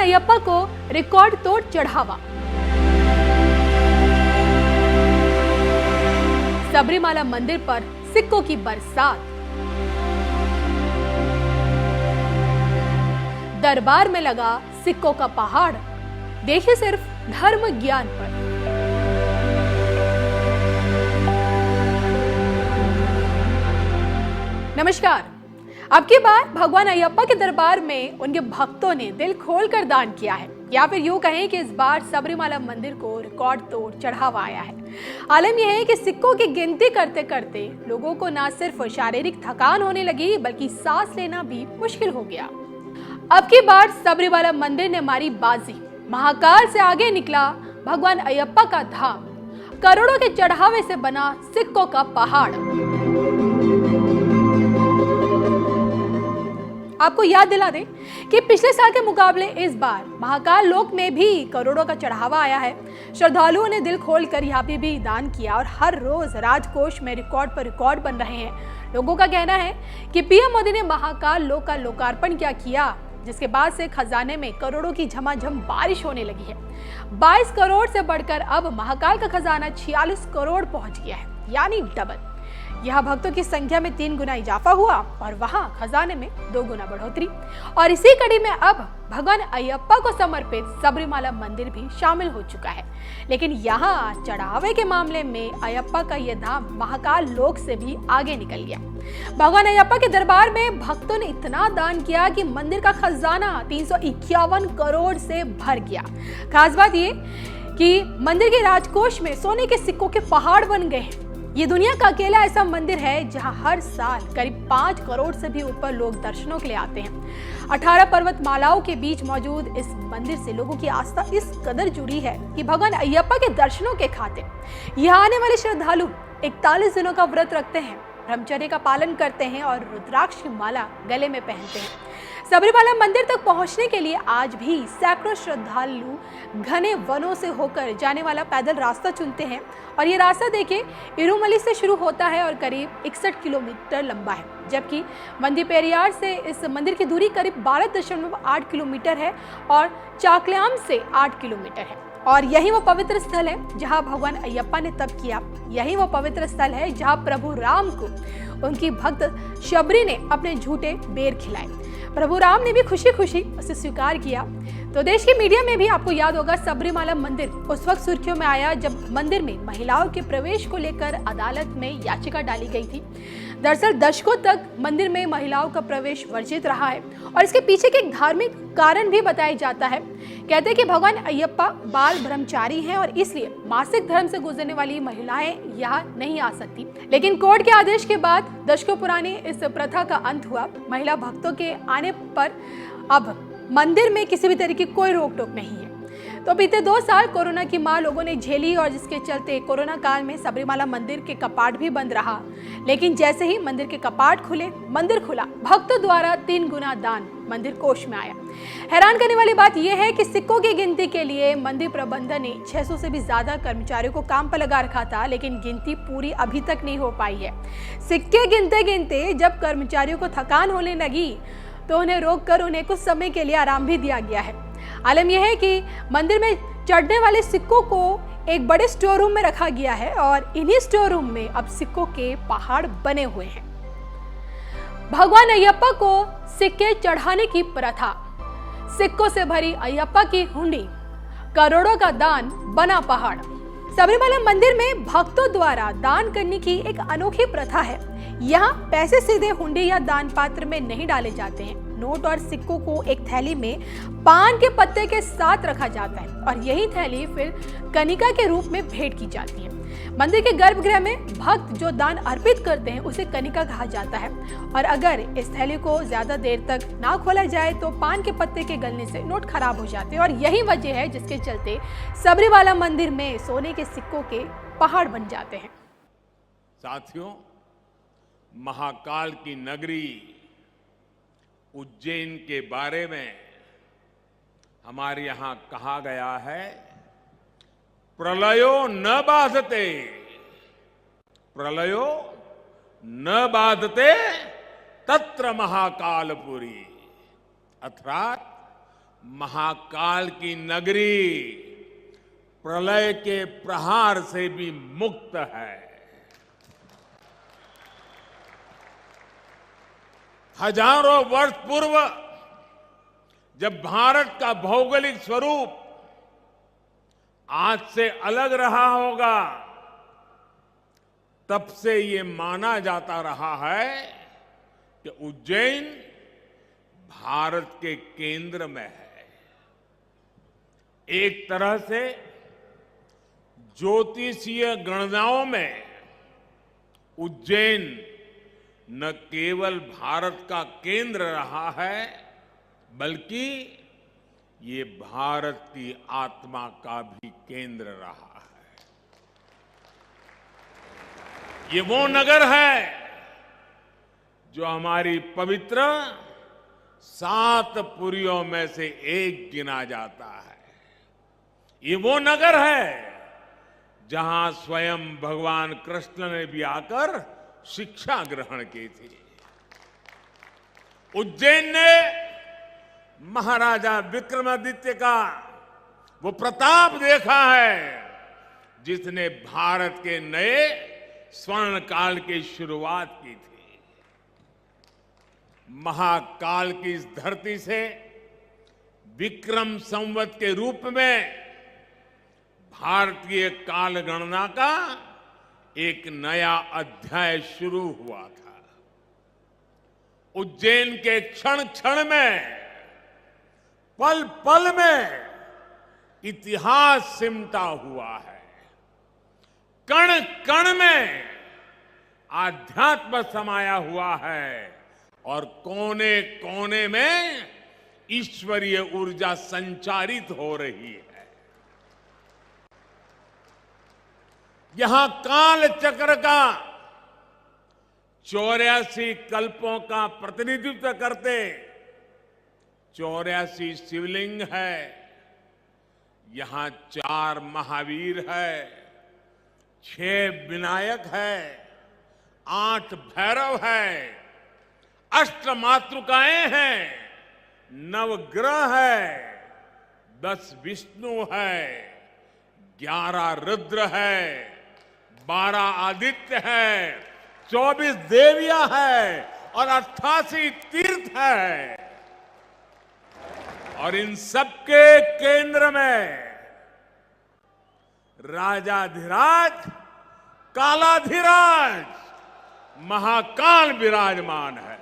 अयप्पा को रिकॉर्ड तोड़ चढ़ावा। सबरीमाला मंदिर पर सिक्कों की बरसात। दरबार में लगा सिक्कों का पहाड़। देखिए सिर्फ धर्म ज्ञान पर। नमस्कार। अब की बार भगवान अयप्पा के दरबार में उनके भक्तों ने दिल खोलकर दान किया है, या फिर यूं कहें कि इस बार सबरीमाला मंदिर को रिकॉर्ड तोड़ चढ़ावा आया है। आलम यह है कि सिक्कों की गिनती करते करते लोगों को न सिर्फ शारीरिक थकान होने लगी, बल्कि सांस लेना भी मुश्किल हो गया। अब की बार सबरीमाला मंदिर ने मारी बाजी। महाकाल से आगे निकला भगवान अयप्पा का धाम। करोड़ों के चढ़ावे से बना सिक्कों का पहाड़। आपको याद दिला दें कि पिछले साल के मुकाबले इस बार महाकाल लोक में भी करोड़ों का चढ़ावा आया है। श्रद्धालुओं ने दिल खोलकर यहाँ पे भी दान किया और हर रोज राजकोष में रिकॉर्ड पर रिकॉर्ड बन रहे हैं। लोगों का कहना है कि पीएम मोदी ने महाकाल लोक का लोकार्पण क्या किया, जिसके बाद से खजाने में करोड़ों की झमाझम बारिश होने लगी है। 22 करोड़ से बढ़कर अब महाकाल का खजाना 46 करोड़ पहुंच गया है, यानी डबल। यहाँ भक्तों की संख्या में 3 गुना इजाफा हुआ और वहाँ खजाने में 2 गुना बढ़ोतरी। और इसी कड़ी में अब भगवान अयप्पा को समर्पित सबरीमाला मंदिर भी शामिल हो चुका है। लेकिन यहाँ चढ़ावे के मामले में अयप्पा का यह धाम महाकाल लोक से भी आगे निकल गया। भगवान अयप्पा के दरबार में भक्तों ने इतना दान किया कि मंदिर का खजाना 351 करोड़ से भर गया। खास बात ये कि मंदिर के राजकोष में सोने के सिक्कों के पहाड़ बन गए हैं। ये दुनिया का अकेला ऐसा मंदिर है जहां हर साल करीब 5 करोड़ से भी ऊपर लोग दर्शनों के लिए आते हैं। 18 पर्वतमालाओं के बीच मौजूद इस मंदिर से लोगों की आस्था इस कदर जुड़ी है कि भगवान अयप्पा के दर्शनों के खातिर यहाँ आने वाले श्रद्धालु 41 दिनों का व्रत रखते हैं, ब्रह्मचर्य का पालन करते हैं और रुद्राक्ष की माला गले में पहनते हैं। सबरीमाला मंदिर तक पहुंचने के लिए आज भी सैकड़ों श्रद्धालु घने वनों से होकर जाने वाला पैदल रास्ता चुनते हैं। और ये रास्ता देखिए इरुमली से शुरू होता है और करीब 61 किलोमीटर लंबा है, जबकि वंदीपेरियार से इस मंदिर की दूरी करीब 12.8 किलोमीटर है और चाकल्याम से 8 किलोमीटर है। और यही वो पवित्र स्थल है जहां भगवान अयप्पा ने तप किया। यही वो पवित्र स्थल है जहां प्रभु राम को उनकी भक्त शबरी ने अपने झूठे बेर खिलाए। प्रभु राम ने भी खुशी खुशी उसे स्वीकार किया। तो देश की मीडिया में भी आपको याद होगा सबरीमाला मंदिर उस वक्त सुर्खियों में आया जब मंदिर में महिलाओं के प्रवेश को लेकर अदालत में याचिका डाली गई थी। दरअसल दशकों तक मंदिर में महिलाओं का प्रवेश वर्जित रहा है और इसके पीछे के धार्मिक कारण भी बताया जाता है। कहते हैं कि भगवान अयप्पा बाल ब्रह्मचारी हैं और इसलिए मासिक धर्म से गुजरने वाली महिलाएं यहाँ नहीं आ सकती। लेकिन कोर्ट के आदेश के बाद दशकों पुरानी इस प्रथा का अंत हुआ। महिला भक्तों के आने पर अब मंदिर में किसी भी तरह की कोई रोक टोक नहीं है। तो बीते 2 साल कोरोना की मार लोगों ने झेली और जिसके चलते कोरोना काल में सबरीमाला मंदिर के कपाट भी बंद रहा। लेकिन जैसे ही मंदिर के कपाट खुले, मंदिर खुला, भक्तों द्वारा 3 गुना दान मंदिर कोष में आया। हैरान करने वाली बात यह है कि सिक्कों की गिनती के लिए मंदिर प्रबंधन ने 600 से भी ज्यादा कर्मचारियों को काम पर लगा रखा था, लेकिन गिनती पूरी अभी तक नहीं हो पाई है। सिक्के गिनते गिनते जब कर्मचारियों को थकान होने लगी तो उन्हें रोककर उन्हें कुछ समय के लिए आराम भी दिया गया है। आलम यह है कि मंदिर में चढ़ने वाले सिक्कों को एक बड़े स्टोर रूम में रखा गया है और इन्हीं स्टोर रूम में अब सिक्कों के पहाड़ बने हुए हैं। भगवान अयप्पा को सिक्के चढ़ाने की प्रथा। सिक्कों से भरी अयप्पा की हुंडी, करोड़ों का दान बना पहाड़। सबरीमाला मंदिर में भक्तों द्वारा दान करने की एक अनोखी प्रथा है। यहाँ पैसे सीधे हुंडी या दान पात्र में नहीं डाले जाते हैं। नोट और सिक्कों को एक थैली में पान के पत्ते के साथ रखा जाता है और यही थैली फिर कनिका के रूप में भेंट की जाती है। मंदिर के गर्भगृह में भक्त जो दान अर्पित करते हैं उसे कनिका कहा जाता है। और अगर इस थैली को ज्यादा देर तक ना खोला जाए तो पान के पत्ते के गलने से नोट खराब हो जाते हैं और यही वजह है जिसके चलते सबरीमाला मंदिर में सोने के सिक्कों के पहाड़ बन जाते हैं। साथियों, महाकाल की नगरी उज्जैन के बारे में हमारे यहां कहा गया है, प्रलयो न बाधते, प्रलयो न बाधते तत्र महाकालपुरी, अर्थात महाकाल की नगरी प्रलय के प्रहार से भी मुक्त है। हजारों वर्ष पूर्व जब भारत का भौगोलिक स्वरूप आज से अलग रहा होगा, तब से ये माना जाता रहा है कि उज्जैन भारत के केंद्र में है। एक तरह से ज्योतिषीय गणनाओं में उज्जैन न केवल भारत का केंद्र रहा है, बल्कि ये भारत की आत्मा का भी केंद्र रहा है। ये वो नगर है जो हमारी पवित्र 7 पुरियों में से एक गिना जाता है। ये वो नगर है जहां स्वयं भगवान कृष्ण ने भी आकर शिक्षा ग्रहण की थी। उज्जैन ने महाराजा विक्रमादित्य का वो प्रताप देखा है जिसने भारत के नए स्वर्ण काल की शुरुआत की थी। महाकाल की इस धरती से विक्रम संवत के रूप में भारतीय काल गणना का एक नया अध्याय शुरू हुआ था। उज्जैन के क्षण क्षण में, पल पल में इतिहास सिमटा हुआ है। कण कण में आध्यात्म समाया हुआ है और कोने कोने में ईश्वरीय ऊर्जा संचारित हो रही है। यहां काल चक्र का 84 कल्पों का प्रतिनिधित्व करते 84 शिवलिंग है। यहां 4 महावीर है, 6 विनायक है, 8 भैरव है, 8 मातृकाएं हैं, 9 ग्रह है, 10 विष्णु है, 11 रुद्र है, 12 आदित्य है, 24 देवियां है और 88 तीर्थ है। और इन सबके केंद्र में राजाधिराज, कालाधिराज, महाकाल विराजमान है।